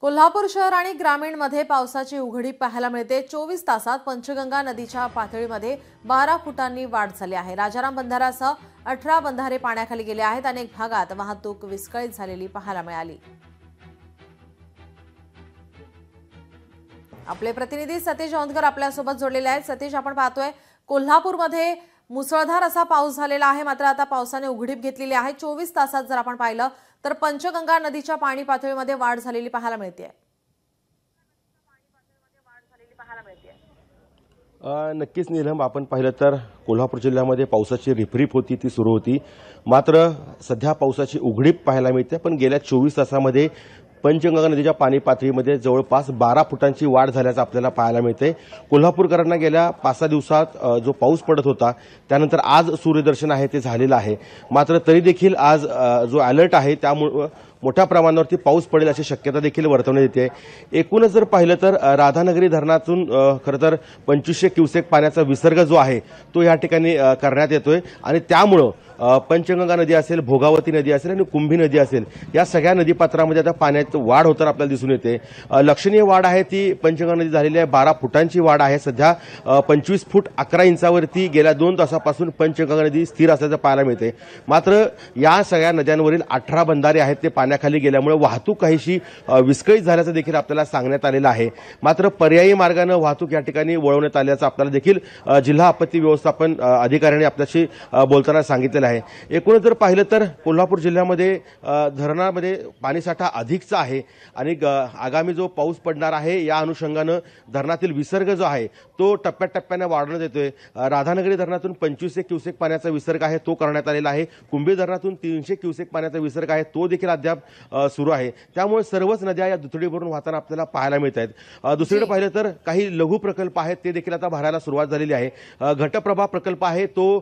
कोल्हापूर शहर आणि ग्रामीणमध्ये पावसाची उघडीप पाहायला मिळते। 24 तासात पंचगंगा नदीच्या पातळीमध्ये 12 फुटांनी वाढ झाली आहे। राजाराम बंधाऱ्यासह 18 बंधारे पाण्याखाली गेले आहेत। अनेक भागात वाहतूक विस्कळीत झालेली पाहायला मिळाली। आपले प्रतिनिधी सतीश औंधकर आपल्यासोबत जोडलेले आहेत। सतीश, आपण पाहतोय कोल्हापूरमध्ये मुसळधार असा पाऊस झालेला आहे, मात्र आता पावसाने उघडीप घेतलेली आहे। 24 तासात जर आपण पाहिलं तर पंचगंगा नदीच्या पाणी पातळीमध्ये वाढ झालेली पाहायला मिळते। नक्कीच नीलम, आपण पाहिलं तर कोल्हापूर जिल्ह्यामध्ये पावसाची रिपरिप होती, ती सुरू होती। मात्र सध्या पावसाची उघडीप पाहायला मिळते, पण गेल्या 24 तासामध्ये पंचगंगा नदीच्या पाणी पातळीमध्ये जवळपास 12 फुटांची वाढ झाल्याचं आपल्याला पाहायला मिळते। कोल्हापूरकरांना गेल्या 5-6 दिवसात जो पाऊस पडत होता त्यानंतर आज सूर्यदर्शन आहे ते झालेलं आहे। मात्र तरी देखील आज जो अलर्ट आहे त्यामुळे मोठ्या प्रमाणावरती पाऊस पडेल अशी शक्यता देखील वर्तवण्यात येते। एकूणच जर पाहिलं तर राधानगरी धरणातून खरं तर 2500 क्युसेक पाण्याचा विसर्ग जो आहे तो या ठिकाणी करण्यात येतोय आणि त्यामुळे पंचगंगा नदी असेल, भोगावती नदी असेल आणि कुंभी नदी असेल, या सगळ्या नदीपात्रामध्ये आता पाण्यात वाढ होताना आपल्याला दिसून येते। लक्षणीय वाढ आहे ती पंचगंगा नदी झालेली आहे। 12 फुटांची वाढ आहे। सध्या 25 फूट 11 इंचावरती गेल्या 2 तासापासून पंचगंगा नदी स्थिर असल्याचं पाहायला मिळते। मात्र या सगळ्या नद्यांवरील 18 बंधारे आहेत ते पाण्याखाली गेल्यामुळे वाहतूक काहीशी विस्कळीत झाल्याचं देखील आपल्याला सांगण्यात आलेलं आहे। मात्र पर्यायी मार्गाने वाहतूक या ठिकाणी वळवण्यात आल्याचं आपल्याला देखील जिल्हा आपत्ती व्यवस्थापन अधिकाऱ्यांनी आपल्याशी बोलताना सांगितलं आहे। एकूणच जर पाहिलं तर कोल्हापूर जिल्ह्यामध्ये धरणामध्ये पाणीसाठा अधिकचा आहे आणि आगामी जो पाऊस पडणार आहे या अनुषंगाने धरणातील विसर्ग जो आहे तो टप्प्याटप्प्याने वाढवण्यात येतोय। राधानगरी धरणातून 2500 क्युसेक पाण्याचा विसर्ग आहे तो करण्यात आलेला आहे। कुंभी धरणातून 300 क्युसेक पाण्याचा विसर्ग आहे तो देखील अद्याप सुरू आहे। त्यामुळे सर्वच नद्या या दुथडी भरून वाहताना आपल्याला पाहायला मिळत आहेत। दुसरीकडे पाहिलं तर काही लघु प्रकल्प आहेत ते देखील आता भरायला सुरुवात झालेली आहे। घटप्रभा प्रकल्प आहे तो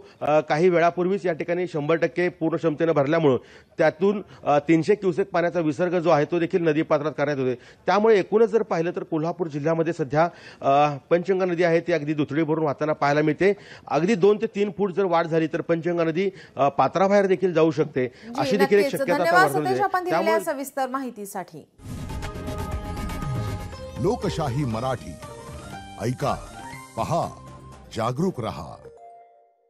काही वेळापूर्वीच या ठिकाणी 100% पूर्ण क्षमतेने भरल्यामुळे त्यातून 300 क्युसेक पाण्याचा विसर्ग जो आहे तो देखील नदीपात्रात करण्यात येतोय। त्यामुळे एकूणच जर पाहिलं तर कोल्हापूर जिल्ह्यामध्ये सध्या पंचगंगा नदी आहे ती अगदी दुथडी भरून वाहताना पाहायला मिळते। अगदी 2 ते 3 फूट जर वाढ झाली तर पंचगंगा नदी पात्राबाहेर देखील जाऊ शकते, अशी देखील एक शक्यता त्यामुळे सविस्तर माहितीसाठी लोकशाही मराठी ऐका, पहा, जागरूक रहा।